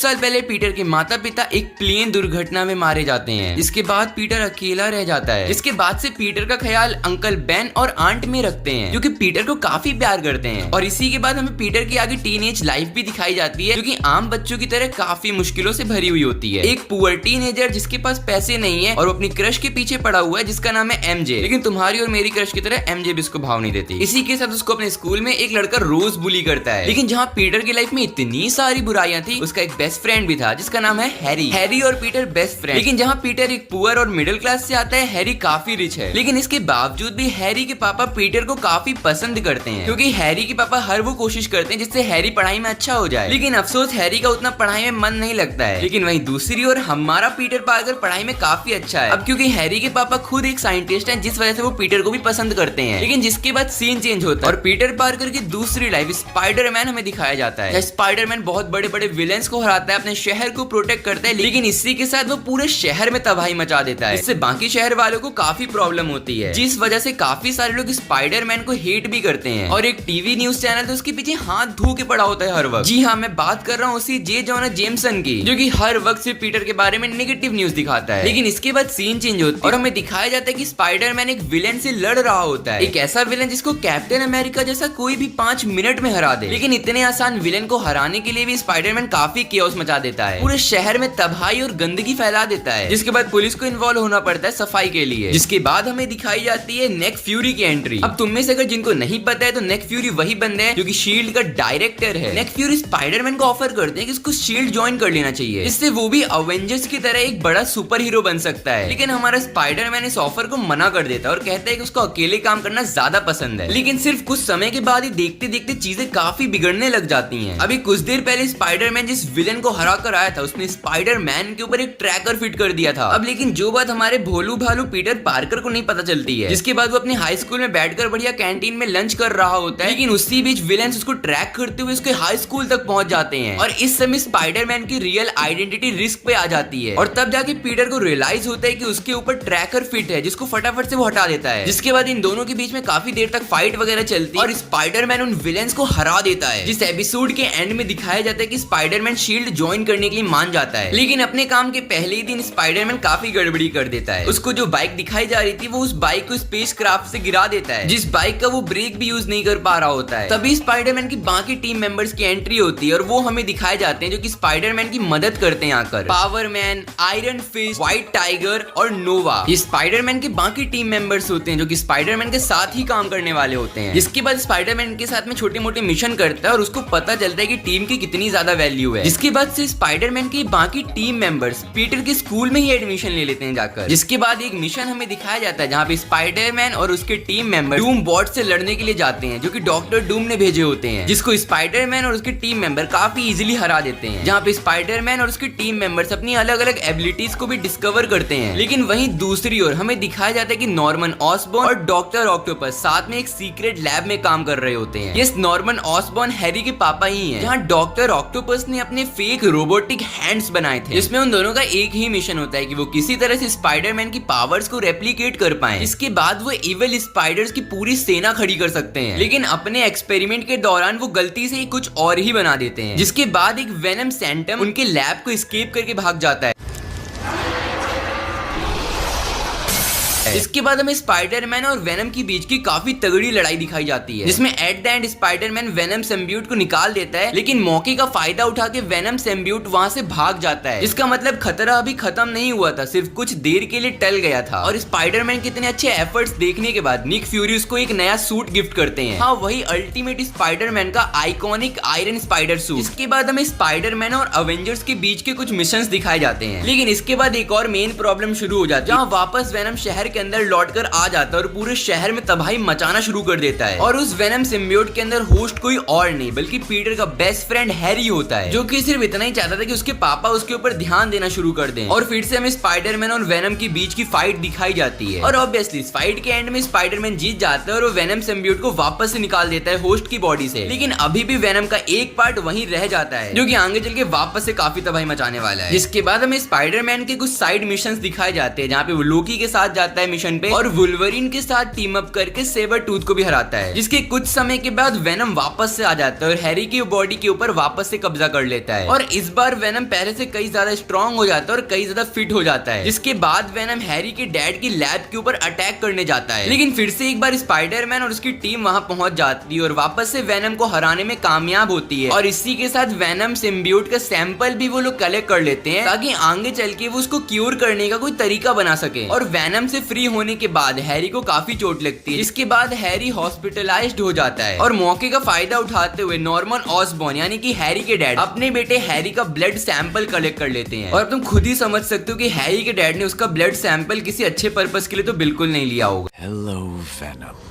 साल पहले पीटर के माता पिता एक प्लेन दुर्घटना में मारे जाते हैं। इसके बाद पीटर अकेला रह जाता है। इसके बाद से पीटर का ख्याल अंकल बेन और आंट में रखते हैं, जो कि पीटर को काफी प्यार करते हैं। और इसी के बाद हमें पीटर की आगे टीनेज लाइफ भी दिखाई जाती है, जो कि आम बच्चों की तरह काफी मुश्किलों से भरी हुई होती है। एक पुअर टीनेजर जिसके पास पैसे नहीं है और वो अपनी क्रश के पीछे पड़ा हुआ है, जिसका नाम है एमजे। लेकिन तुम्हारी और मेरी क्रश की तरह एमजे भी उसको भाव नहीं देती। इसी के साथ उसको अपने स्कूल में एक लड़का रोज बुली करता है। लेकिन जहाँ पीटर की लाइफ में इतनी सारी बुराइयां थी, उसका एक बेस्ट फ्रेंड भी था जिसका नाम है हैरी और पीटर बेस्ट फ्रेंड। लेकिन जहाँ पीटर एक पुअर और मिडिल क्लास से आता है, हैरी काफी रिच है। लेकिन इसके बावजूद भी हैरी के पापा पीटर को काफी पसंद करते हैं, क्योंकि हैरी के पापा हर वो कोशिश करते हैं जिससे हैरी पढ़ाई में अच्छा हो जाए। लेकिन अफसोस हैरी का उतना पढ़ाई में मन नहीं लगता है। लेकिन वहीं दूसरी ओर हमारा पीटर पार्कर पढ़ाई में काफी अच्छा है। अब क्योंकि हैरी के पापा खुद एक साइंटिस्ट हैं, जिस वजह से वो पीटर को भी पसंद करते हैं। लेकिन जिसके बाद सीन चेंज होता है और पीटर पार्कर की दूसरी लाइफ स्पाइडरमैन हमें दिखाया जाता है। स्पाइडरमैन बहुत बड़े बड़े विलेंस को हराता है, अपने शहर को प्रोटेक्ट करता है। लेकिन इसी के साथ वो पूरे शहर में तबाही मचा देता है। इससे बाकी शहर वालों को काफी प्रॉब्लम होती है, जिस वजह से काफी सारे लोग स्पाइडरमैन को हेट भी करते हैं। और एक टीवी न्यूज चैनल तो उसके पीछे हाथ धो के पड़ा होता है हर वक्त। जी हाँ, मैं बात कर रहा हूँ उसी जे जोना जेमसन की, जो कि हर वक्त सिर्फ पीटर के बारे में नेगेटिव न्यूज दिखाता है। लेकिन इसके बाद सीन चेंज होता है और हमें दिखाया जाता है कि स्पाइडरमैन एक विलेन से लड़ रहा होता है। एक ऐसा विलेन जिसको कैप्टन अमेरिका जैसा कोई भी 5 मिनट में हरा दे। लेकिन इतने आसान विलेन को हराने के लिए भी स्पाइडरमैन काफी केओस मचा देता है, पूरे शहर में तबाही और गंदगी फैला देता है। जिसके बाद पुलिस को इन्वॉल्व होना पड़ता है सफाई के लिए। जिसके बाद हमें दिखाई जाती है नेक फ्यूरी की एंट्री। अब तुम में से अगर जिनको नहीं पता है, तो नेक फ्यूरी वही बंदा है जो कि शील्ड का डायरेक्टर है। नेक फ्यूरी स्पाइडरमैन को ऑफर करते हैं कि उसको शील्ड ज्वाइन कर लेना चाहिए, इससे वो भी अवेंजर्स की तरह एक बड़ा सुपर हीरो बन सकता है। लेकिन हमारा स्पाइडरमैन इस ऑफर को मना कर देता है और कहता है कि उसको अकेले काम करना ज्यादा पसंद है। लेकिन सिर्फ कुछ समय के बाद ही देखते देखते चीजें काफी बिगड़ने लग जाती हैं। अभी कुछ देर पहले स्पाइडरमैन जिस विलेन को हरा कर आया था, उसने स्पाइडरमैन के ऊपर एक ट्रैकर फिट कर दिया था। अब लेकिन जो बात हमारे भोलू भालू पीटर पार्कर को नहीं पता चलती है, जिसके बाद वो अपने हाई स्कूल में बैठकर बढ़िया कैंटीन में लंच कर रहा होता है। लेकिन उसी बीच विलेंस उसको ट्रैक करते हुए उसके हाई स्कूल तक पहुंच जाते हैं और इस समय स्पाइडरमैन की रियल आइडेंटिटी रिस्क पे आ जाती है। और तब जाके पीटर को रियलाइज होता है कि उसके ऊपर ट्रैकर फिट है, जिसको फटाफट से वो हटा देता है। जिसके बाद इन दोनों के बीच में काफी देर तक फाइट वगैरह चलती है और स्पाइडरमैन उन विलेंस को हरा देता है। जिस एपिसोड के एंड में दिखाया जाता है कि स्पाइडरमैन शील्ड ज्वाइन करने के लिए मान जाता है। लेकिन अपने काम के पहले ही दिन स्पाइडरमैन काफी गड़बड़ी कर देता है। उसको जो बाइक दिखाई जा रही थी, वो उस बाइक को स्पेस क्राफ्ट से गिरा देता है, जिस बाइक का वो ब्रेक भी यूज नहीं कर पा रहा होता है। तभी स्पाइडरमैन की बाकी टीम मेंबर्स की एंट्री होती है और वो हमें दिखाए जाते हैं, जो कि स्पाइडरमैन की मदद करते हैं आकर। पावरमैन, आयरन फिस्ट, व्हाइट टाइगर और नोवा, ये स्पाइडरमैन के बाकी टीम मेंबर्स होते हैं, जो कि स्पाइडरमैन के साथ ही काम करने वाले होते हैं। जिसके बाद स्पाइडरमैन के साथ में छोटे मोटे मिशन करता है और उसको पता चलता है कि टीम की कितनी ज्यादा वैल्यू है। जिसके बाद से स्पाइडरमैन के बाकी टीम मेंबर्स पीटर के स्कूल में ही एडमिशन ले लेते हैं जाकर। जिसके बाद एक मिशन हमें दिखाया जाता है, जहाँ पे स्पाइडरमैन और उसके टीम मेंबर डूम बॉट से लड़ने के लिए जाते हैं, जो कि डॉक्टर डूम ने भेजे होते हैं, जिसको स्पाइडरमैन और उसके टीम मेंबर काफी इजीली हरा देते हैं। जहाँ पे स्पाइडरमैन और उसके टीम मेंबर्स अपनी अलग अलग एबिलिटीज को भी डिस्कवर करते हैं। लेकिन वहीं दूसरी ओर हमें दिखाया जाता है कि नॉर्मन ऑसबॉर्न और डॉक्टर ऑक्टोपस साथ में एक सीक्रेट लैब में काम कर रहे होते हैं। ये नॉर्मन ऑसबॉर्न हैरी के पापा ही हैं, जहाँ डॉक्टर ऑक्टोपस ने अपने फेक रोबोटिक हैंड्स बनाए थे, जिसमें उन दोनों का एक ही मिशन होता है कि वो किसी तरह से स्पाइडरमैन की पावर्स को रेप्लिकेट कर पाएं। इसके बाद वो इविल स्पाइडर्स की पूरी सेना खड़ी कर सकते हैं। लेकिन अपने एक्सपेरिमेंट के दौरान वो गलती से कुछ और ही बना देते हैं, जिसके बाद एक वेनम सैंटम उनके लैब को एस्केप करके भाग जाता है। इसके बाद हमें स्पाइडरमैन और वेनम के बीच की काफी तगड़ी लड़ाई दिखाई जाती है, जिसमें at the end Spiderman venom symbiote को निकाल देता है। लेकिन मौके का फायदा उठा के वेनम सिम्बियोट वहां से भाग जाता है। इसका मतलब खतरा अभी खत्म नहीं हुआ था, सिर्फ कुछ देर के लिए टल गया था। और स्पाइडरमैन के इतने अच्छे एफर्ट्स देखने के बाद निक फ्यूरी उसको एक नया सूट गिफ्ट करते हैं। हाँ, वही अल्टीमेट स्पाइडरमैन का आइकॉनिक आयरन स्पाइडर सूट। इसके बाद हमें स्पाइडरमैन और अवेंजर्स के बीच के कुछ मिशंस दिखाए जाते हैं। लेकिन इसके बाद एक और मेन प्रॉब्लम शुरू हो जाती है, जहाँ वापस वेनम शहर के अंदर लौटकर आ जाता है और पूरे शहर में तबाही मचाना शुरू कर देता है। और उस वेनम सिम्बियोट के अंदर होस्ट कोई और नहीं बल्कि पीटर का बेस्ट फ्रेंड हैरी होता है, जो कि सिर्फ इतना ही चाहता था कि उसके पापा उसके ऊपर ध्यान देना शुरू कर दें। और फिर से हमें स्पाइडरमैन और वेनम के बीच की फाइट दिखाई जाती है और ऑब्वियसली फाइट के एंड में स्पाइडरमैन जीत जाता है और वो वेनम सिम्बियोट को वापस से निकाल देता है होस्ट की बॉडी से। लेकिन अभी भी वेनम का एक पार्ट वहीं रह जाता है, जो कि आगे चल के वापस से काफी तबाही मचाने वाला है। जिसके बाद हमें स्पाइडरमैन के कुछ साइड मिशंस दिखाए जाते हैं, जहाँ पे वो लोकी के साथ जाता जाता है मिशन पे और वुल्वरीन के साथ टीम अप करके सेबर टूथ को भी हराता है, जिसके कुछ समय के बाद वेनम वापस से आ जाता है और हैरी की बॉडी के ऊपर वापस से कब्जा कर लेता है। और इस बार वेनम पहले से कई ज्यादा स्ट्रॉन्ग हो जाता है और कई ज्यादा फिट हो जाता है, जिसके बाद वेनम हैरी के डैड की लैब के ऊपर अटैक करने जाता है। लेकिन फिर से एक बार स्पाइडरमैन और उसकी टीम वहां पहुंच जाती है और वापस से वेनम को हराने में कामयाब होती है। और इसी के साथ वेनम सिम्बियोट का सैंपल भी वो लोग कलेक्ट कर लेते हैं ताकि आगे चल के वो उसको क्यूर करने का कोई तरीका बना सके। और वेनम से फ्री होने के बाद हैरी को काफी चोट लगती है, जिसके बाद हैरी हॉस्पिटलाइज्ड हो जाता है। और मौके का फायदा उठाते हुए नॉर्मन ऑसबॉर्न यानी कि हैरी के डैड अपने बेटे हैरी का ब्लड सैंपल कलेक्ट कर लेते हैं। और तुम खुद ही समझ सकते हो कि हैरी के डैड ने उसका ब्लड सैंपल किसी अच्छे पर्पस के लिए तो बिल्कुल नहीं लिया होगा। Hello, Venom.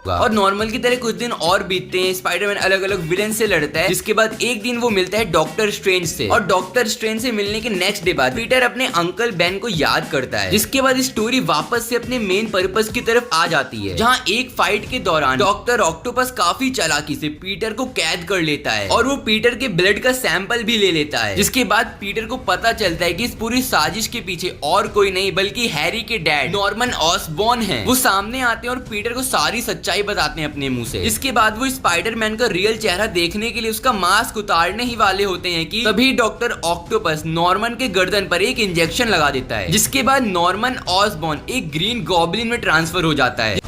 और नॉर्मल की तरह कुछ दिन और बीतते हैं, स्पाइडरमैन अलग अलग विलेन से लड़ता है, जिसके बाद एक दिन वो मिलता है डॉक्टर स्ट्रेंज से। और डॉक्टर स्ट्रेंज से मिलने के नेक्स्ट डे बाद पीटर अपने अंकल बेन को याद करता है, जिसके बाद स्टोरी वापस से अपने मेन पर्पस की तरफ आ जाती है, जहाँ एक फाइट के दौरान डॉक्टर ऑक्टोपस काफी चालाकी से पीटर को कैद कर लेता है और वो पीटर के ब्लड का सैंपल भी ले लेता है। जिसके बाद पीटर को पता चलता है कि इस पूरी साजिश के पीछे और कोई नहीं बल्कि हैरी के डैड नॉर्मन ऑसबॉर्न है। वो सामने आते हैं और पीटर को सारी सच्चाई बताते हैं अपने मुंह से। इसके बाद वो स्पाइडरमैन का रियल चेहरा देखने के लिए उसका मास्क उतारने ही वाले होते हैं कि तभी डॉक्टर ऑक्टोपस नॉर्मन के गर्दन पर एक इंजेक्शन लगा देता है, जिसके बाद नॉर्मन ऑसबॉर्न एक ग्रीन गॉब्लिन में ट्रांसफर हो जाता है।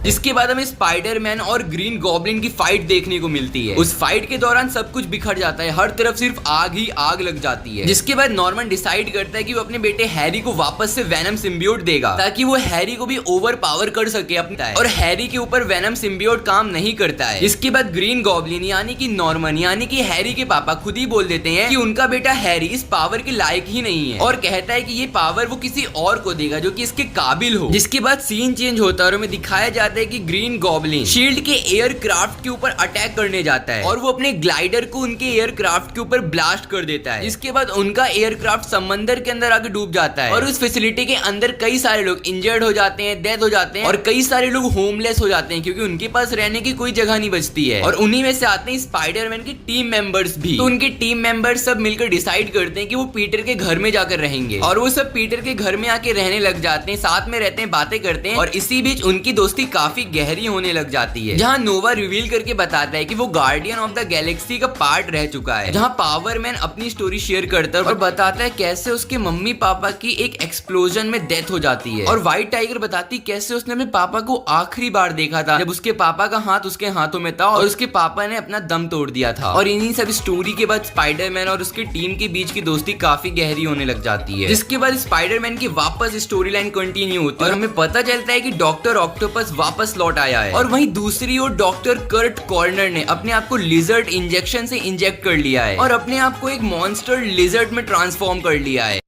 इसके बाद हमें स्पाइडरमैन और ग्रीन गॉब्लिन की फाइट देखने को मिलती है। उस फाइट के दौरान सब कुछ बिखर जाता है, हर तरफ सिर्फ आग ही आग लग जाती है। जिसके बाद नॉर्मन डिसाइड करता है कि वो अपने बेटे हैरी को वापस से वेनम सिम्बियोट देगा ताकि वो हैरी को भी ओवर पावर कर सके अपना। और हैरी के ऊपर वेनम सिम्बियोट काम नहीं करता है। इसके बाद ग्रीन गॉब्लिन यानी कि नॉर्मन यानी कि हैरी के पापा खुद ही बोल देते हैं कि उनका बेटा हैरी इस पावर के लायक ही नहीं है और कहता है कि ये पावर वो किसी और को देगा जो कि इसके काबिल हो। जिसके बाद सीन चेंज होता है और हमें दिखाया जाता है कि ग्रीन गॉब्लिन शील्ड के एयरक्राफ्ट के ऊपर अटैक करने जाता है और वो अपने ग्लाइडर को उनके एयरक्राफ्ट के ऊपर ब्लास्ट कर देता है। इसके बाद उनका एयरक्राफ्ट समंदर के अंदर आके डूब जाता है और उस फैसिलिटी के अंदर कई सारे लोग इंजर्ड हो जाते हैं, डेथ हो जाते हैं और कई सारे लोग होमलेस हो जाते हैं क्योंकि उनके पास रहने की कोई जगह नहीं बचती है। और उन्हीं में से आते हैं स्पाइडरमैन के टीम मेंबर्स भी। तो उनके टीम मेंबर्स सब मिलकर डिसाइड करते हैं कि वो पीटर के घर में जाकर रहेंगे और वो सब पीटर के घर में आके रहने लग जाते हैं, साथ में रहते हैं, बातें करते हैं और इसी बीच उनकी दोस्ती काफी गहरी होने लग जाती है, जहां नोवा रिवील करके बताता है कि वो गार्डियन ऑफ द गैलेक्सी का पार्ट रह चुका है। जहां पावरमैन अपनी स्टोरी शेयर करता है और बताता है कैसे उसके मम्मी पापा की एक एक्सप्लोजन में डेथ हो जाती है और व्हाइट टाइगर बताती कैसे उसने अपने पापा को आखिरी बार देखा था जब उसके पापा का हाथ उसके हाथों में था और उसके पापा ने अपना दम तोड़ दिया था। और इन्हीं सब स्टोरी के बाद स्पाइडरमैन और उसके टीम के बीच की दोस्ती काफी गहरी होने लग जाती है, जिसके बाद स्पाइडरमैन की वापस स्टोरी लाइन कंटिन्यू होती है और हमें पता चलता है कि डॉक्टर ऑक्टोपस वापस लौट आया है। और वहीं दूसरी ओर डॉक्टर कर्ट कॉर्नर ने अपने आप को लिजर्ड इंजेक्शन से इंजेक्ट कर लिया है और अपने आप को एक मॉन्स्टर लिजर्ड में ट्रांसफॉर्म कर लिया है।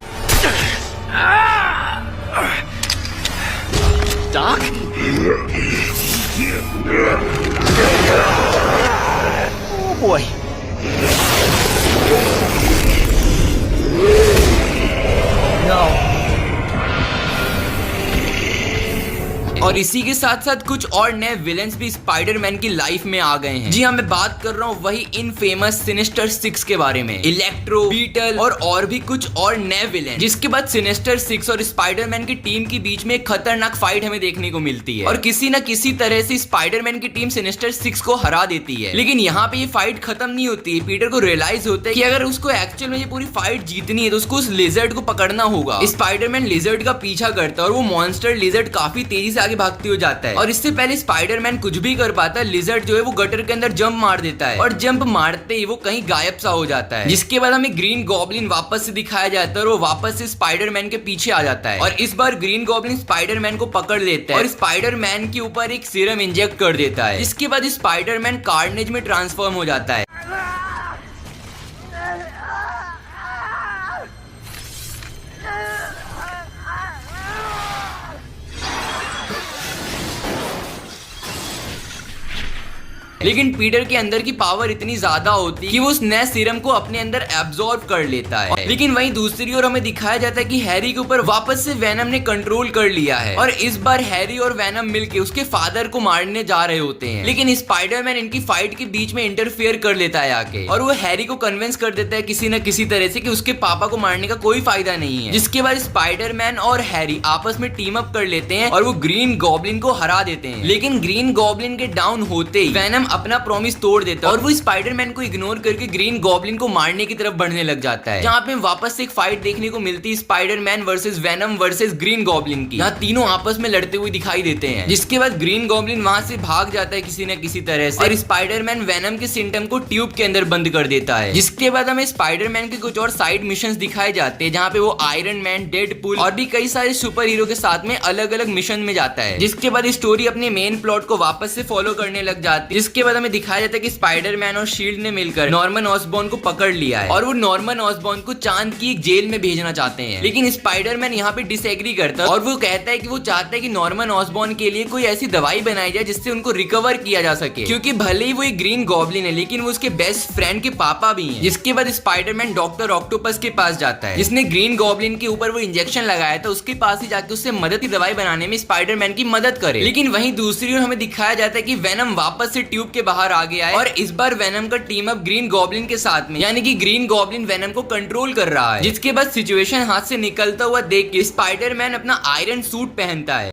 Doc? Oh boy. No. और इसी के साथ साथ कुछ और नए विलेंस भी स्पाइडरमैन की लाइफ में आ गए हैं। जी हाँ, मैं बात कर रहा हूँ वही इनफेमस सिनिस्टर 6 के बारे में। इलेक्ट्रो, बीटल और भी कुछ और नए विलेन, जिसके बाद सिनिस्टर 6 और स्पाइडरमैन की टीम के बीच में एक खतरनाक फाइट हमें देखने को मिलती है और किसी न किसी तरह से स्पाइडरमैन की टीम सिनिस्टर 6 को हरा देती है। लेकिन यहाँ पे ये फाइट खत्म नहीं होती है। पीटर को रियलाइज होता है कि अगर उसको एक्चुअल में ये पूरी फाइट जीतनी है तो उसको उस लिजर्ड को पकड़ना होगा। स्पाइडरमैन लिजर्ड का पीछा करता है और वो मॉन्स्टर लिजर्ड काफी तेजी से भागते हो जाता है और इससे पहले स्पाइडरमैन कुछ भी कर पाता है, लिजर्ड जो है वो गटर के अंदर जंप मार देता है और जंप मारते ही वो कहीं गायब सा हो जाता है। जिसके बाद हमें ग्रीन गॉब्लिन वापस से दिखाया जाता है और वो वापस से स्पाइडरमैन के पीछे आ जाता है और इस बार ग्रीन गॉब्लिन स्पाइडरमैन को पकड़ लेता है और स्पाइडरमैन के ऊपर एक सीरम इंजेक्ट कर देता है। इसके बाद स्पाइडरमैन कार्नेज में ट्रांसफॉर्म हो जाता है। लेकिन पीटर के अंदर की पावर इतनी ज्यादा होती है कि वो उस नए सीरम को अपने अंदर एब्जॉर्ब कर लेता है। लेकिन वहीं दूसरी ओर हमें दिखाया जाता है कि हैरी के ऊपर वापस से वेनम ने कंट्रोल कर लिया है और इस बार हैरी और वेनम मिलके उसके फादर को मारने जा रहे होते हैं। लेकिन स्पाइडरमैन इनकी फाइट के बीच में इंटरफेयर कर लेता है आके, और वो हैरी को कन्विंस कर देता है किसी न किसी तरह से कि उसके पापा को मारने का कोई फायदा नहीं है। जिसके बाद स्पाइडरमैन और हैरी आपस में टीम अप कर लेते हैं और वो ग्रीन गॉब्लिन को हरा देते हैं। लेकिन ग्रीन गॉब्लिन के डाउन होते ही वेनम अपना प्रॉमिस तोड़ देता है और वो स्पाइडरमैन को इग्नोर करके ग्रीन गॉब्लिन को मारने की तरफ बढ़ने लग जाता है। जहाँ पे वापस से एक फाइट देखने को मिलती है Spiderman versus venom versus green goblin की। यहाँ तीनों आपस में लड़ते हुए दिखाई देते हैं। जिसके बाद ग्रीन गॉब्लिन वहां से भाग जाता है किसी न किसी तरह से और स्पाइडरमैन वेनम के सिम्टम को ट्यूब के अंदर बंद कर देता है। जिसके बाद हमें स्पाइडरमैन के कुछ और साइड मिशंस दिखाए जाते हैं जहाँ पे वो आयरन मैन, डेडपूल और भी कई सारे सुपर हीरो के साथ में अलग अलग मिशन में जाता है। जिसके बाद स्टोरी अपने मेन प्लॉट को वापस से फॉलो करने लग जाती है। जिसके बाद हमें दिखाया जाता है कि स्पाइडरमैन और शील्ड ने मिलकर नॉर्मन ऑसबॉर्न को पकड़ लिया है और वो नॉर्मन ऑसबॉर्न को चांद की एक जेल में भेजना चाहते हैं। लेकिन स्पाइडरमैन यहाँ पे डिसएग्री करता है और वो कहता है कि वो चाहता है कि नॉर्मन ऑसबॉर्न के लिए कोई ऐसी दवाई बनाई जाए जिससे उनको रिकवर किया जा सके, क्योंकि भले ही वो एक ग्रीन गॉब्लिन है लेकिन वो उसके बेस्ट फ्रेंड के पापा भी हैं। जिसके बाद स्पाइडरमैन डॉक्टर ऑक्टोपस के पास जाता है जिसने ग्रीन गॉब्लिन के ऊपर वो इंजेक्शन लगाया था, उसके पास ही जाके उससे मदद की दवाई बनाने में स्पाइडरमैन की मदद करे। लेकिन वहीं दूसरी ओर हमें दिखाया जाता है कि वेनम वापस से ट्यूब के बाहर आ गया है और इस बार वेनम का टीम अप ग्रीन गॉब्लिन के साथ में, यानी कि ग्रीन गॉब्लिन वेनम को कंट्रोल कर रहा है। जिसके बाद सिचुएशन हाथ से निकलता हुआ देख के स्पाइडरमैन अपना आयरन सूट पहनता है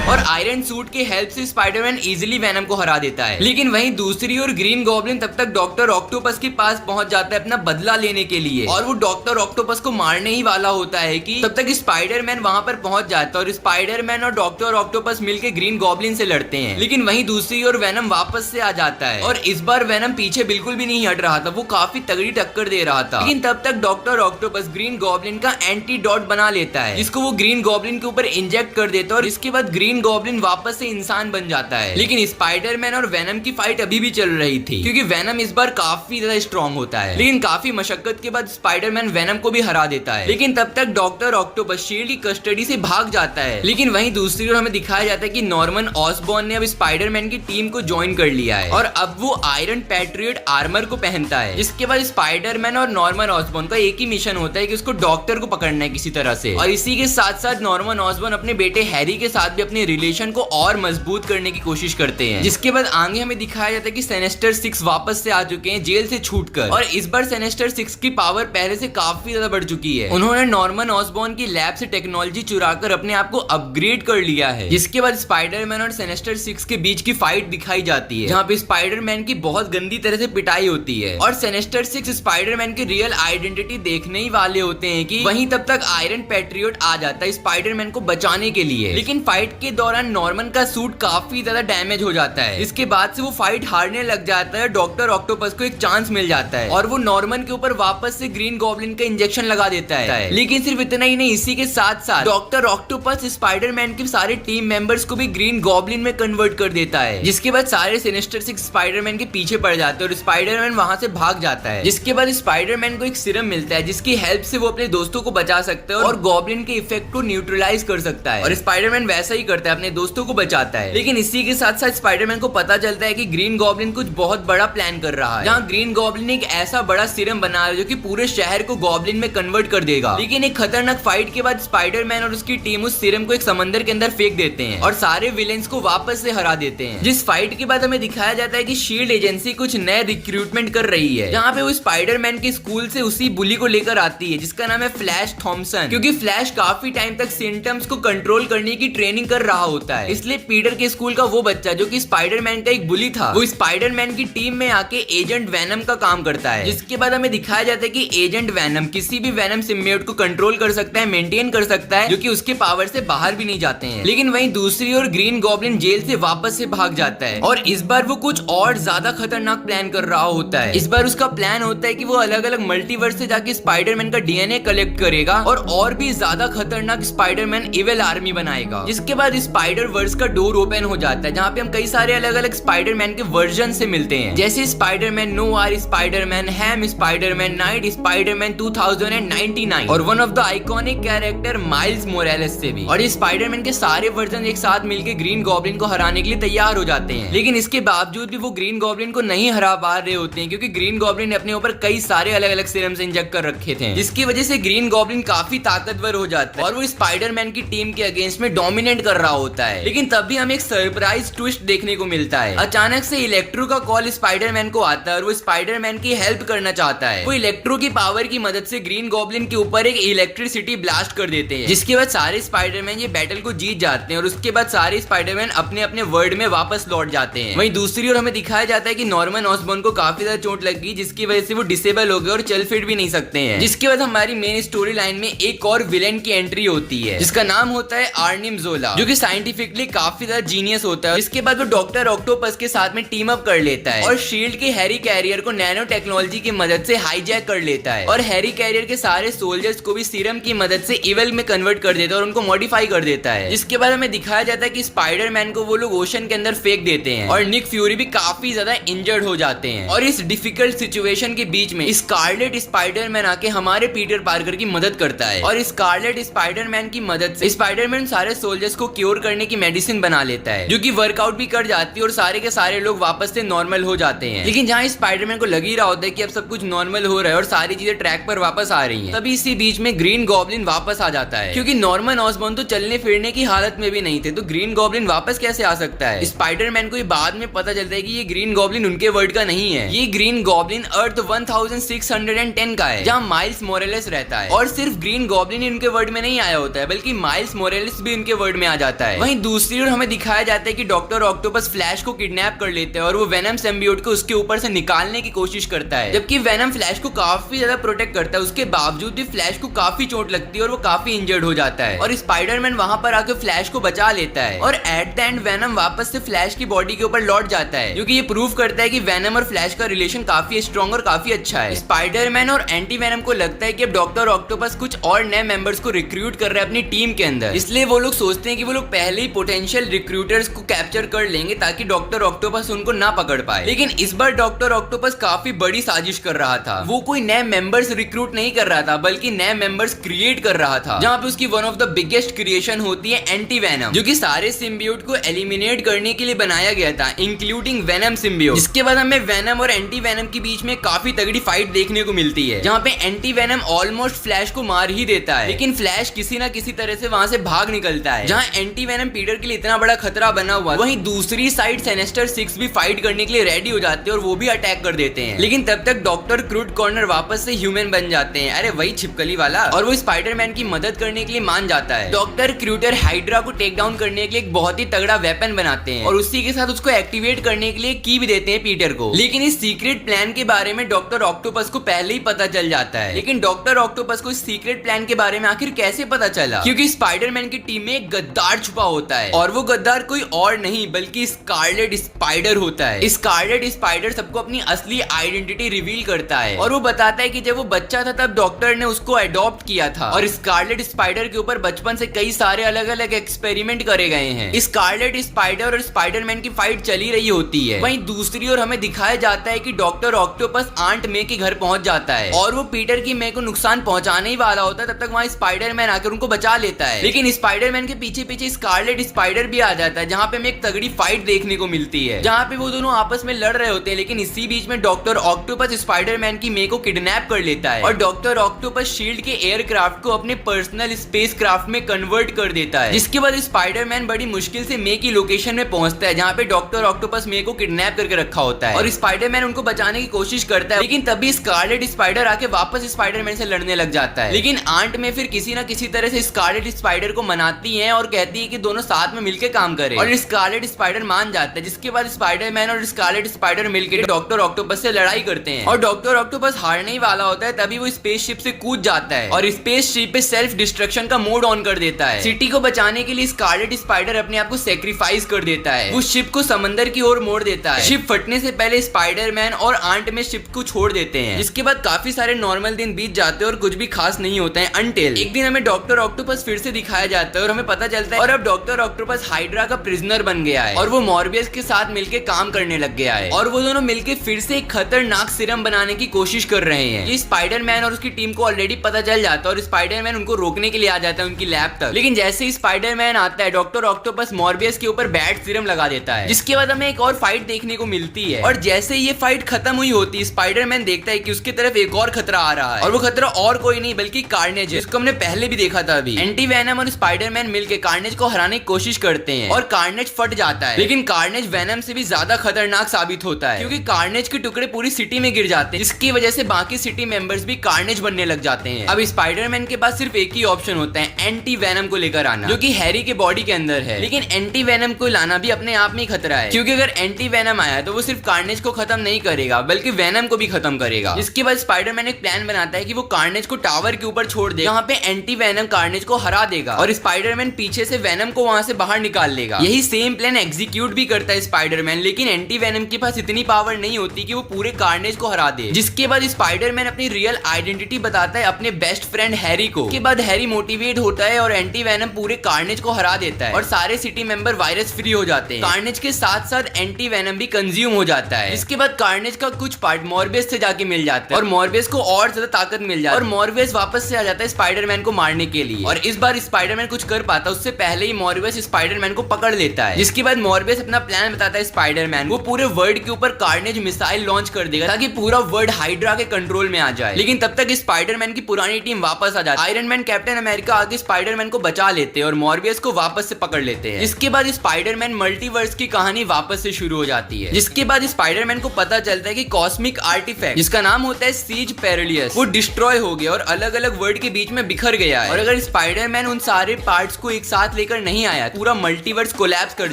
और आयरन सूट के हेल्प से स्पाइडरमैन इजीली वेनम को हरा देता है। लेकिन वहीं दूसरी ओर ग्रीन गॉब्लिन तब तक डॉक्टर ऑक्टोपस के पास पहुंच जाता है अपना बदला लेने के लिए और वो डॉक्टर ऑक्टोपस को मारने ही वाला होता है कि तब तक स्पाइडरमैन वहां पर पहुंच जाता है और स्पाइडरमैन और डॉक्टर ऑक्टोपस मिलकर ग्रीन गॉब्लिन से लड़ते हैं। लेकिन वहीं दूसरी ओर वेनम वापस से आ जाता है और इस बार वेनम पीछे बिल्कुल भी नहीं हट रहा था, वो काफी तगड़ी टक्कर दे रहा था। लेकिन तब तक डॉक्टर ऑक्टोपस ग्रीन गॉब्लिन का एंटीडोट बना लेता है जिसको वो ग्रीन गॉब्लिन के ऊपर इंजेक्ट कर देता है और इसके बाद ग्रीन गॉब्लिन वापस से इंसान बन जाता है। लेकिन स्पाइडरमैन और वेनम की फाइट अभी भी चल रही थी क्योंकि वेनम इस बार काफी ज्यादा स्ट्रॉन्ग होता है। लेकिन काफी मशक्कत के बाद स्पाइडरमैन वेनम को भी हरा देता है। लेकिन तब तक डॉक्टर ऑक्टोपस शील्ड की कस्टडी से भाग जाता है। लेकिन वहीं दूसरी ओर हमें दिखाया जाता है कि नॉर्मन ऑसबॉर्न ने अब स्पाइडरमैन की टीम को ज्वाइन कर लिया है और अब वो आयरन पैट्रियट आर्मर को पहनता है। जिसके बाद स्पाइडरमैन और नॉर्मन ऑसबॉर्न का एक ही मिशन होता है कि उसको डॉक्टर को पकड़ना है किसी तरह से, और इसी के साथ साथ नॉर्मन ऑसबॉर्न अपने बेटे हैरी के साथ भी अपने रिलेशन को और मजबूत करने की कोशिश करते हैं। जिसके बाद आगे हमें दिखाया जाता है कि सिनेस्टर 6 वापस से आ चुके हैं जेल से छूटकर और इस बार सिनेस्टर 6 की पावर पहले से काफी ज्यादा बढ़ चुकी है। उन्होंने नॉर्मन ऑसबॉर्न की लैब से टेक्नोलॉजी चुराकर अपने आप को अपग्रेड कर लिया है। जिसके बाद स्पाइडरमैन और सिनेस्टर 6 के बीच की फाइट दिखाई जाती है जहाँ पे स्पाइडरमैन की बहुत गंदी तरह से पिटाई होती है और सिनेस्टर 6 स्पाइडरमैन की रियल आइडेंटिटी देखने ही वाले होते हैं कि वहीं तब तक आयरन पैट्रियट आ जाता है स्पाइडरमैन को बचाने के लिए। लेकिन फाइट के दौरान नॉर्मन का सूट काफी ज्यादा डैमेज हो जाता है। इसके बाद से वो फाइट हारने लग जाता है। डॉक्टर ऑक्टोपस को एक चांस मिल जाता है और वो नॉर्मन के ऊपर वापस से ग्रीन गॉब्लिन का इंजेक्शन लगा देता है। लेकिन सिर्फ इतना ही नहीं, इसी के साथ साथ डॉक्टर ऑक्टोपस स्पाइडरमैन के सारे टीम मेंबर्स को भी ग्रीन गॉब्लिन में कन्वर्ट कर देता है। जिसके बाद सारे सिनेस्टर 6 स्पाइडरमैन के पीछे पड़ जाते हैं और स्पाइडरमैन वहां से भाग जाता है। जिसके बाद स्पाइडरमैन को एक सीरम मिलता है जिसकी हेल्प से वो अपने दोस्तों को बचा सकता है और गॉब्लिन के इफेक्ट को न्यूट्रलाइज कर सकता है और स्पाइडरमैन वैसा ही करता है, अपने दोस्तों को बचाता है। लेकिन इसी के साथ साथ स्पाइडरमैन को पता चलता है कि ग्रीन गॉब्लिन कुछ बहुत बड़ा प्लान कर रहा है जहाँ ग्रीन गॉब्लिन एक ऐसा बड़ा सीरम बना रहा है जो कि पूरे शहर को गॉब्लिन में कन्वर्ट कर देगा। लेकिन एक खतरनाक फाइट के बाद स्पाइडरमैन और उसकी टीम उस सीरम को एक समंदर के अंदर फेंक देते हैं और सारे विलेंस को वापस से हरा देते हैं। जिस फाइट के बाद हमें दिखाया जाता है कि शील्ड एजेंसी कुछ नए रिक्रूटमेंट कर रही है जहाँ पे वो स्पाइडरमैन के स्कूल से उसी बुली को लेकर आती है जिसका नाम है फ्लैश थॉमसन, क्योंकि फ्लैश काफी टाइम तक सिम्टम्स को कंट्रोल करने की ट्रेनिंग कर रहा होता है। इसलिए पीटर के स्कूल का वो बच्चा जो कि स्पाइडरमैन का एक बुली था, वो स्पाइडरमैन की टीम में आके एजेंट वेनम का काम करता है। जिसके बाद हमें दिखाया जाता है कि एजेंट वेनम किसी भी वेनम सिम्बियोट को कंट्रोल कर सकता है, मेंटेन कर सकता है, जो कि उसके पावर से बाहर भी नहीं जाते हैं। लेकिन वहीं दूसरी ओर ग्रीन गॉब्लिन जेल से वापस से भाग जाता है और इस बार वो कुछ और ज्यादा खतरनाक प्लान कर रहा होता है। इस बार उसका प्लान होता है कि वो अलग अलग मल्टीवर्स से जाके स्पाइडरमैन का डीएनए कलेक्ट करेगा और भी ज्यादा खतरनाक स्पाइडरमैन इविल आर्मी बनाएगा। जिसके बाद बाद स्पाइडर वर्स का डोर ओपन हो जाता है, जहाँ पे हम कई सारे अलग अलग स्पाइडरमैन के वर्जन से मिलते हैं, जैसे spiderman noir, spiderman ham, spiderman knight, spiderman 2099 और one of the iconic character Miles Morales से भी। और ये स्पाइडरमैन के सारे वर्जन एक साथ मिलकर ग्रीन गॉब्लिन को हराने के लिए तैयार हो जाते हैं, लेकिन इसके बावजूद भी वो ग्रीन गॉब्लिन को नहीं हरा पा रहे होते हैं, क्योंकि ग्रीन गॉब्लिन ने अपने ऊपर कई सारे अलग अलग सीरम्स इंजेक्ट कर रखे थे, जिसकी वजह से ग्रीन गॉब्लिन काफी ताकतवर हो जाता है और वो स्पाइडरमैन की टीम के अगेंस्ट में डोमिनेट कर रहा होता है। लेकिन तब भी हमें एक सरप्राइज ट्विस्ट देखने को मिलता है। अचानक से इलेक्ट्रो का कॉल स्पाइडरमैन को आता है और वो स्पाइडरमैन की हेल्प करना चाहता है। वो इलेक्ट्रो की पावर की मदद से ग्रीन गॉब्लिन के ऊपर एक इलेक्ट्रिसिटी ब्लास्ट कर देते हैं, जिसके बाद सारे स्पाइडरमैन ये बैटल को जीत जाते हैं और उसके बाद सारे स्पाइडरमैन अपने अपने वर्ल्ड में वापस लौट जाते हैं। वहीं दूसरी ओर हमें दिखाया जाता है कि नॉर्मन ऑसबॉर्न को काफी ज्यादा चोट लग गई, जिसकी वजह से वो डिसेबल हो गए और चल फिर भी नहीं सकते हैं। जिसके बाद हमारी मेन स्टोरी लाइन में एक और विलेन की एंट्री होती है, जिसका नाम होता है आर्निम जोला, जो कि साइंटिफिकली काफी ज्यादा जीनियस होता है। इसके बाद वो डॉक्टर ऑक्टोपस के साथ में टीम अप कर लेता है और शील्ड के हैरी कैरियर को नैनो टेक्नोलॉजी की मदद से हाईजैक कर लेता है और हैरी कैरियर के सारे सोल्जर्स को भी सीरम की मदद से इवल में कन्वर्ट कर देता है और उनको मॉडिफाई कर देता है। जिसके बाद हमें दिखाया जाता है कि स्पाइडरमैन को वो लोग ओशन के अंदर फेंक देते हैं और निक फ्यूरी भी काफी ज्यादा इंजर्ड हो जाते हैं। और इस डिफिकल्ट सिचुएशन के बीच में स्कारलेट स्पाइडरमैन आके हमारे पीटर पार्कर की मदद करता है और स्कारलेट स्पाइडरमैन की मदद से स्पाइडरमैन सारे सोल्जर्स को क्योर करने की मेडिसिन बना लेता है, जो कि वर्कआउट भी कर जाती है और सारे के सारे लोग वापस से नॉर्मल हो जाते हैं। लेकिन जहाँ स्पाइडरमैन को लग ही रहा होता है कि अब सब कुछ नॉर्मल हो रहा है और सारी चीजें ट्रैक पर वापस आ रही हैं, तभी इसी बीच में ग्रीन गॉब्लिन वापस आ जाता है, क्योंकि नॉर्मन ऑसबॉर्न तो चलने फिरने की हालत में भी नहीं थे, तो ग्रीन गॉब्लिन वापस कैसे आ सकता है। स्पाइडरमैन को बाद में पता चलता है कि ये ग्रीन गॉब्लिन उनके वर्ल्ड का नहीं है, ये ग्रीन गॉब्लिन अर्थ 1610 का है, जहाँ माइल्स मोरेलेस रहता है। और सिर्फ ग्रीन गॉब्लिन ही उनके वर्ल्ड में नहीं आया होता है, बल्कि माइल्स मोरेलेस भी उनके वर्ल्ड में आ जाता है। वहीं दूसरी ओर हमें दिखाया जाता है कि डॉक्टर ऑक्टोपस फ्लैश को किडनैप कर लेते हैं और वो वेनम सिम्बियोट को उसके ऊपर से निकालने की कोशिश करता है, जबकि वेनम फ्लैश को काफी ज्यादा प्रोटेक्ट करता है। उसके बावजूद भी फ्लैश को काफी चोट लगती है और वो काफी इंजर्ड हो जाता है और स्पाइडरमैन वहां पर आकर फ्लैश को बचा लेता है और एट द एंड वेनम वापस से फ्लैश की बॉडी के ऊपर लौट जाता है, जो कि ये प्रूव करता है कि वेनम और फ्लैश का रिलेशन काफी स्ट्रॉन्ग और काफी अच्छा है। स्पाइडरमैन और एंटी वेनम को लगता है कि अब डॉक्टर ऑक्टोपस कुछ और नए मेंबर्स को रिक्रूट कर रहा है अपनी टीम के अंदर, इसलिए वो लोग सोचते हैं कि वो लोग पहले ही पोटेंशियल रिक्रूटर्स को कैप्चर कर लेंगे ताकि डॉक्टर ऑक्टोपस उनको ना पकड़ पाए। लेकिन इस बार डॉक्टर ऑक्टोपस काफी बड़ी साजिश कर रहा था। वो कोई नए मेंबर्स रिक्रूट नहीं कर रहा था, बल्कि नए मेंबर्स क्रिएट कर रहा था, जहाँ पे उसकी one of the biggest creation होती है एंटी वेनम, जो कि सारे सिम्बियोट को एलिमिनेट करने के लिए बनाया गया था, इंक्लूडिंग वेनम सिम्बियोट। इसके बाद हमें वेनम और एंटी वेनम के बीच में काफी तगड़ी फाइट देखने को मिलती है, जहाँ पे एंटी वेनम ऑलमोस्ट फ्लैश को मार ही देता है, लेकिन फ्लैश किसी ना किसी तरह से वहां से भाग निकलता है, जहाँ एंटी वेनम पीटर के लिए इतना बड़ा खतरा बना हुआ। वहीं दूसरी साइड सिनेस्टर 6 भी फाइट करने के लिए रेडी हो जाते हैं और वो भी अटैक कर देते हैं, लेकिन तब तक डॉक्टर क्रूड कॉर्नर वापस से ह्यूमन बन जाते हैं, अरे वही छिपकली वाला, और वो स्पाइडरमैन की मदद करने के लिए मान जाता है। डॉक्टर क्रूटर हाइड्रा को टेक डाउन करने के लिए एक बहुत ही तगड़ा वेपन बनाते हैं और उसी के साथ उसको एक्टिवेट करने के लिए की भी देते हैं पीटर को। लेकिन इस सीक्रेट प्लान के बारे में डॉक्टर ऑक्टोपस को पहले ही पता चल जाता है, लेकिन डॉक्टर ऑक्टोपस को इस सीक्रेट प्लान के बारे में आखिर कैसे पता चला, क्योंकि स्पाइडरमैन की टीम में एक गद्दार छुपा होता है और वो गद्दार कोई और नहीं बल्कि स्कारलेट स्पाइडर होता है। स्कारलेट स्पाइडर सबको अपनी असली आइडेंटिटी रिवील करता है और वो बताता है कि जब वो बच्चा था तब डॉक्टर ने उसको अडॉप्ट किया था और स्कारलेट स्पाइडर के ऊपर बचपन से कई सारे अलग अलग एक्सपेरिमेंट करे गए हैं। स्कारलेट स्पाइडर और स्पाइडरमैन की फाइट चली रही होती है। वहीं दूसरी ओर हमें दिखाया जाता है कि डॉक्टर ऑक्टोपस आंट मे के घर पहुंच जाता है और वो पीटर की मे को नुकसान पहुंचाने ही वाला होता है, तब तक वहां स्पाइडरमैन आकर उनको बचा लेता है। लेकिन स्पाइडरमैन के पीछे पीछे स्कारलेट स्पाइडर भी आ जाता है, जहाँ पे हमें एक तगड़ी फाइट देखने को मिलती है, जहाँ पे वो दोनों आपस में लड़ रहे होते हैं। लेकिन इसी बीच में डॉक्टर ऑक्टोपस स्पाइडरमैन की मे को किडनैप कर लेता है और डॉक्टर ऑक्टोपस शील्ड के एयरक्राफ्ट को अपने पर्सनल स्पेस क्राफ्ट में कन्वर्ट कर देता है, जिसके बाद स्पाइडरमैन बड़ी मुश्किल से मे की लोकेशन में पहुंचता है, जहाँ पे डॉक्टर ऑक्टोपस मे को किडनैप करके रखा होता है और स्पाइडरमैन उनको बचाने की कोशिश करता है। लेकिन तभी स्कारलेट स्पाइडर आके वापस स्पाइडरमैन से लड़ने लग जाता है। लेकिन आंट में फिर किसी ना किसी तरह से स्कारलेट स्पाइडर को मनाती है और कहती है कि दोनों साथ में मिलकर काम करें और स्कारलेट स्पाइडर मान जाता है, जिसके बाद स्पाइडरमैन और स्कारलेट स्पाइडर मिलकर डॉक्टर ऑक्टोपस से लड़ाई करते हैं और डॉक्टर ऑक्टोपस हारने ही वाला होता है। तभी वो स्पेसशिप से कूद जाता है और स्पेसशिप पे सेल्फ डिस्ट्रक्शन का मोड ऑन कर देता है। सिटी को बचाने के लिए स्कारलेट स्पाइडर अपने आप को सेक्रीफाइस कर देता है, वो शिप को समंदर की ओर मोड़ देता है। शिप फटने से पहले स्पाइडरमैन और आंट में शिप को छोड़ देते हैं, जिसके बाद काफी सारे नॉर्मल दिन बीत जाते हैं और कुछ भी खास नहीं होता है, अनटिल एक दिन हमें डॉक्टर ऑक्टोपस फिर से दिखाया जाता है और हमें पता चलता है और अब डॉक्टर ऑक्टोपस हाइड्रा का प्रिजनर बन गया है और वो मॉर्बियस के साथ मिलकर काम करने लग गया है और वो दोनों मिलकर फिर से एक खतरनाक सीरम बनाने की कोशिश कर रहे हैं। ये स्पाइडरमैन और उसकी टीम को ऑलरेडी पता चल जाता है और स्पाइडरमैन उनको रोकने के लिए आ जाता है उनकी लैब तक। लेकिन जैसे ही स्पाइडरमैन आता है डॉक्टर ऑक्टोपस मॉर्बियस के ऊपर बैड सीरम लगा देता है, जिसके बाद हमें एक और फाइट देखने को मिलती है। और जैसे ही ये फाइट खत्म हुई होती है, स्पाइडरमैन देखता है कि उसकी तरफ एक और खतरा आ रहा है और वो खतरा और कोई नहीं बल्कि कार्नेज है, जिसको हमने पहले भी देखा था। अभी एंटी वेनम और स्पाइडरमैन मिलकर कार्नेज को हराने की कोशिश करते हैं और कार्नेज फट जाता है। लेकिन कार्नेज वेनम से भी ज्यादा खतरनाक साबित होता है क्योंकि कार्नेज के टुकड़े पूरी सिटी में गिर जाते हैं, जिसकी वजह से बाकी सिटी मेंबर्स भी कार्नेज बनने लग जाते हैं। अब स्पाइडरमैन के पास सिर्फ एक ही ऑप्शन होता है, एंटी वेनम को लेकर आना, जो कि हैरी के बॉडी के अंदर है। लेकिन एंटी वेनम को लाना भी अपने आप में ही खतरा है क्योंकि अगर एंटी वेनम आया तो वो सिर्फ कार्नेज को खत्म नहीं करेगा बल्कि वेनम को भी खत्म करेगा। इसके बाद स्पाइडरमैन एक प्लान बनाता है कि वो कार्नेज को टावर के ऊपर छोड़ दे, जहाँ पे एंटी वेनम कार्नेज को हरा देगा और स्पाइडरमैन पीछे से वेनम को वहां से बाहर निकाल लेगा। यही सेम प्लान एग्जीक्यूट भी करता है स्पाइडरमैन, लेकिन एंटी वेनम के पास इतनी पावर नहीं होती कि वो पूरे कार्नेज को हरा दे। जिसके बाद स्पाइडरमैन अपनी रियल आइडेंटिटी बताता है अपने बेस्ट फ्रेंड हैरी को। के बाद हैरी मोटिवेट होता है और एंटी वेनम पूरे कार्नेज को हरा देता है और सारे सिटी मेंबर वायरस फ्री हो जाते हैं। कार्नेज के साथ साथ एंटी वेनम भी कंज्यूम हो जाता है। इसके बाद कार्नेज का कुछ पार्ट मॉर्बियस से जाके मिल जाता है और मॉर्बियस को और ज्यादा ताकत मिल जाती है और मॉर्बियस वापस से आ जाता है स्पाइडरमैन को मारने के लिए। और इस बार स्पाइडरमैन कुछ कर पाता, उससे पहले ही मॉर्बियस स्पाइडरमैन को पकड़ लेता है। जिसके बाद मॉर्बियस अपना प्लान बताता है स्पाइडरमैन, वो पूरे वर्ल्ड के ऊपर कार्नेज मिसाइल लॉन्च कर देगा ताकि पूरा वर्ल्ड हाइड्रा के कंट्रोल में आ जाए। लेकिन तब तक स्पाइडरमैन की पुरानी टीम वापस आ जाती है। आयरन मैन, कैप्टन अमेरिका आगे स्पाइडरमैन को बचा लेते हैं और मॉर्बियस को वापस से पकड़ लेते हैं। इसके बाद स्पाइडरमैन मल्टीवर्स की कहानी वापस से शुरू हो जाती है। जिसके बाद स्पाइडरमैन को पता चलता है कि कॉस्मिक आर्टिफैक्ट, जिसका नाम होता है सीज पेरिलियस, वो डिस्ट्रॉय हो गया और अलग अलग वर्ल्ड के बीच में बिखर गया है। और अगर स्पाइडरमैन उन सारे पार्ट्स को एक साथ लेकर नहीं आया, पूरा मल्टीवर्स कोलैप्स कर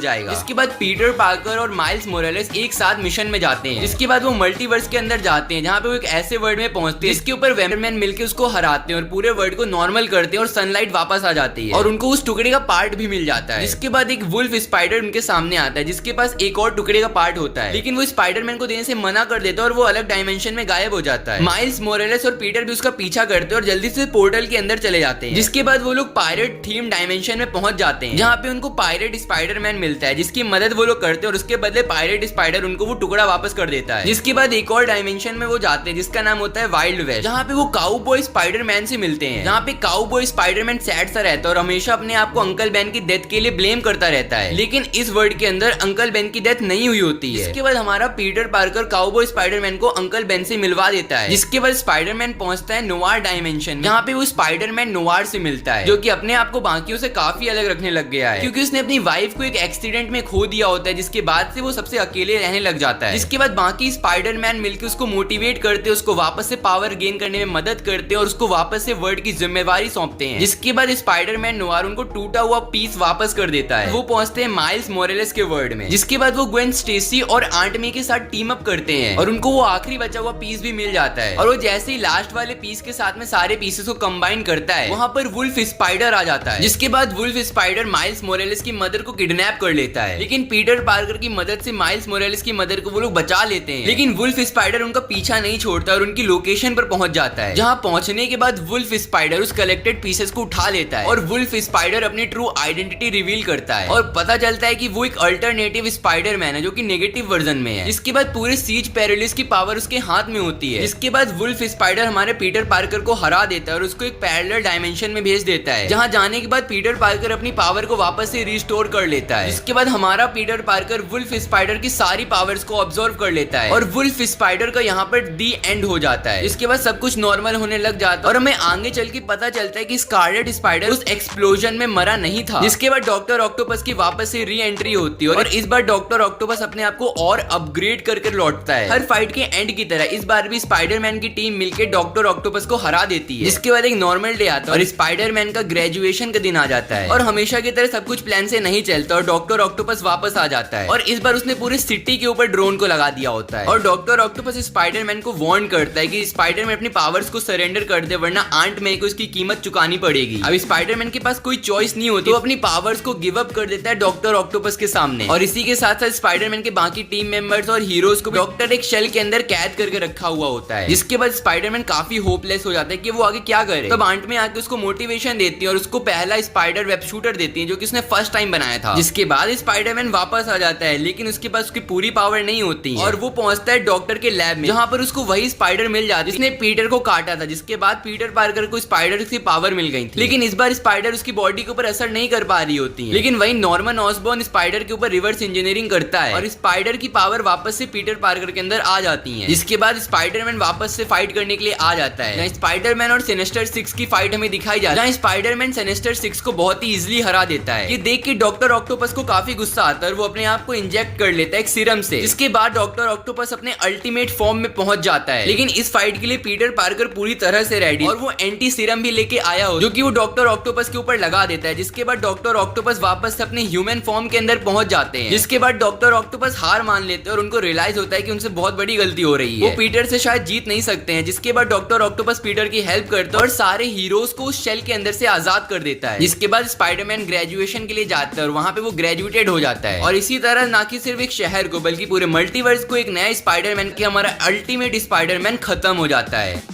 जाएगा। इसके बाद पीटर पार्कर और माइल्स मोरेलेस एक साथ मिशन में जाते हैं। जिसके बाद वो मल्टीवर्स के अंदर जाते हैं जहाँ पे वो एक ऐसे वर्ल्ड में पहुंचते हैं जिसके ऊपर वेमरमैन मिलकर उसको हराते हैं और पूरे वर्ल्ड को नॉर्मल करते हैं और सनलाइट वापस आ जाती है और उनको उस टुकड़े का पार्ट भी मिल जाता है। जिसके बाद एक वुल्फ स्पाइडर उनके सामने आता है जिसके पास एक और टुकड़े का पार्ट होता है, लेकिन वो स्पाइडरमैन को देने से मना कर देता है और वो अलग डायमेंशन में गायब हो जाता है। माइल्स मोरेलेस और पीटर भी उसका पीछा करते हैं और जल्दी से पोर्टल के अंदर चले जाते हैं। जिसके बाद वो लोग पायरेट थीम डायमेंशन में पहुंच जाते हैं जहाँ पे उनको पायरेट स्पाइडरमैन मिलता है, जिसकी मदद वो लोग करते हैं और उसके बदले पायरेट स्पाइडर उनको वो टुकड़ा वापस कर देता है। जिसके बाद एक और डायमेंशन में वो जाते हैं जिसका नाम होता है वाइल्ड वेस्ट, जहाँ पे वो काउबॉय स्पाइडरमैन से मिलते हैं। जहाँ पे काउबॉय स्पाइडरमैन सैड सा रहता है और हमेशा अपने आप को अंकल बेन की डेथ के लिए ब्लेम करता रहता है, लेकिन इस वर्ल्ड के अंदर अंकल बेन की डेथ नहीं हुई होती है। इसके बाद हमारा पीटर पार्कर काउबॉय स्पाइडरमैन को अंकल बेन से मिलवा देता है। जिसके बाद स्पाइडरमैन पहुंचता है नोवार डायमेंशन, जहाँ पे वो स्पाइडरमैन नोवार से मिलता है, जो कि अपने आप को बाकियों से काफी अलग रखने लग गया है क्योंकि उसने अपनी वाइफ को एक एक्सीडेंट में खो दिया होता है, जिसके बाद से वो सबसे अकेले रहने लग जाता है। जिसके बाद बाकी स्पाइडरमैन मिलकर उसको मोटिवेट करते, उसको वापस से पावर गेन करने में मदद करते और उसको वापस से वर्ल्ड की जिम्मेवारी सौंपते हैं। जिसके बाद स्पाइडरमैन नोवार उनको टूटा हुआ पीस वापस कर देता है। वो पहुंचते हैं माइल्स मोरेलेस के वर्ल्ड में। जिसके बाद वो ग्वेन स्टेसी और आंट मे के साथ टीम अप करते हैं और उनको वो आखिरी बचा हुआ पीस भी मिल जाता है और वो जैसे ही लास्ट वाले पीस के साथ में सारे पीसेस को कंबाइन करता है, वहां पर वुल्फ स्पाइडर आ जाता है। जिसके बाद वुल्फ स्पाइडर माइल्स मोरेलेस की मदर को किडनैप कर लेता है, लेकिन पीटर पार्कर की मदद से माइल्स मोरेलेस की मदर को वो लोग बचा लेते हैं। लेकिन वुल्फ स्पाइडर उनका पीछा नहीं छोड़ता और उनकी लोकेशन पर पहुंच जाता है, जहां पहुंचने के बाद वुल्फ स्पाइडर उस कलेक्टेड पीसेस को उठा लेता है और वुल्फ स्पाइडर अपनी ट्रू आइडेंटिटी रिवील करता है और पता चलता है कि वो एक अल्टरनेटिव स्पाइडरमैन है जो कि नेगेटिव वर्जन में है। इसके बाद पूरे सीज पेरिलियस की पावर उसके हाथ में होती है। इसके बाद वुल्फ स्पाइडर हमारे पीटर पार्कर को हरा देता है और उसको एक पैरेलल डायमेंशन में भेज देता है, जहां जाने के बाद पीटर पार्कर अपनी पावर को वापस से रिस्टोर कर लेता है। इसके बाद हमारा पीटर पार्कर वुल्फ स्पाइडर की सारी पावर्स को ऑब्जर्व कर लेता है और वुल्फ स्पाइडर का यहाँ पर दी एंड हो जाता है। इसके बाद सब कुछ नॉर्मल होने लग जाता है और हमें आगे चल के पता चलता है कि स्कारलेट स्पाइडर उस एक्सप्लोजन में मरा नहीं था। जिसके बाद डॉक्टर ऑक्टोपस की वापस से री एंट्री होती है और इस बार डॉक्टर ऑक्टोपस अपने आप को और अपग्रेड करके लौटता है। हर फाइट के एंड की तरह इस बार भी स्पाइडरमैन की टीम मिलकर डॉक्टर ऑक्टोपस को हरा देती है। जिसके बाद एक नॉर्मल डे आता है और स्पाइडरमैन का ग्रेजुएशन का दिन आ जाता है और हमेशा की तरह सब कुछ प्लान से नहीं चलता और डॉक्टर ऑक्टोपस वापस आ जाता है और इस बार उसने पूरी सिटी के ऊपर ड्रोन को लगा दिया होता है और डॉक्टर ऑक्टोपस स्पाइडरमैन को वार्न करता है कि स्पाइडरमैन अपनी पावर्स को सरेंडर कर दे वरना आंट मे को इसकी कीमत चुकानी पड़ेगी। अब स्पाइडरमैन के पास कोई चॉइस नहीं होती, तो अपनी पावर्स को गिव अप कर देता है डॉक्टर ऑक्टोपस के सामने और इसी के साथ साथ स्पाइडरमैन के बाकी टीम मेंबर्स और हीरोज को डॉक्टर एक शेल के अंदर कैद करके रखा हुआ होता है। जिसके बाद स्पाइडरमैन काफी होपलेस हो जाता है कि वो आगे क्या करे। तब आंट में आके उसको मोटिवेशन देती है और उसको पहला स्पाइडर वेब शूट कंप्यूटर देती है जो कि उसने फर्स्ट टाइम बनाया था। जिसके बाद स्पाइडरमैन वापस आ जाता है, लेकिन उसके पास उसकी पूरी पावर नहीं होती है और वो पहुंचता है डॉक्टर के लैब में, जहाँ पर उसको वही स्पाइडर मिल जाती है जिसने पीटर को काटा था। जिसके बाद पीटर पार्कर को स्पाइडर की पावर मिल गई थी, लेकिन इस बार स्पाइडर उसकी बॉडी के ऊपर असर नहीं कर पा रही होती है। लेकिन वही नॉर्मन ऑसबॉर्न स्पाइडर के ऊपर रिवर्स इंजीनियरिंग करता है और स्पाइडर की पावर वापस से पीटर पार्कर के अंदर आ जाती है। जिसके बाद स्पाइडरमैन वापस से फाइट करने के लिए आ जाता है। स्पाइडरमैन और सिनेस्टर 6 की फाइट हमें दिखाई जाती है, जहाँ स्पाइडरमैन सिनेस्टर 6 को बहुत ही इजीली हरा देता है। ये देख के डॉक्टर ऑक्टोपस को काफी गुस्सा आता है और वो अपने आप को इंजेक्ट कर लेता है एक सीरम से। इसके बाद डॉक्टर ऑक्टोपस अपने अल्टीमेट फॉर्म में पहुंच जाता है। लेकिन इस फाइट के लिए पीटर पार्कर पूरी तरह से रेडी और वो एंटी सीरम भी लेके आया हो जो कि वो डॉक्टर ऑक्टोपस के ऊपर लगा देता है। जिसके बाद डॉक्टर ऑक्टोपस वापस से अपने ह्यूमन फॉर्म के अंदर पहुंच जाते हैं। जिसके बाद डॉक्टर ऑक्टोपस हार मान लेते हैं और उनको रियलाइज होता है कि उनसे बहुत बड़ी गलती हो रही है, वो पीटर से शायद जीत नहीं सकते हैं। जिसके बाद डॉक्टर ऑक्टोपस पीटर की हेल्प करता है और सारे हीरोज को उस शेल के अंदर से आजाद कर देता है। जिसके बाद स्पाइडरमैन ग्रेजुएशन के लिए जाता है और वहां पे वो ग्रेजुएटेड हो जाता है। और इसी तरह ना कि सिर्फ एक शहर को बल्कि पूरे मल्टीवर्स को एक नया स्पाइडरमैन के हमारा अल्टीमेट स्पाइडरमैन खत्म हो जाता है।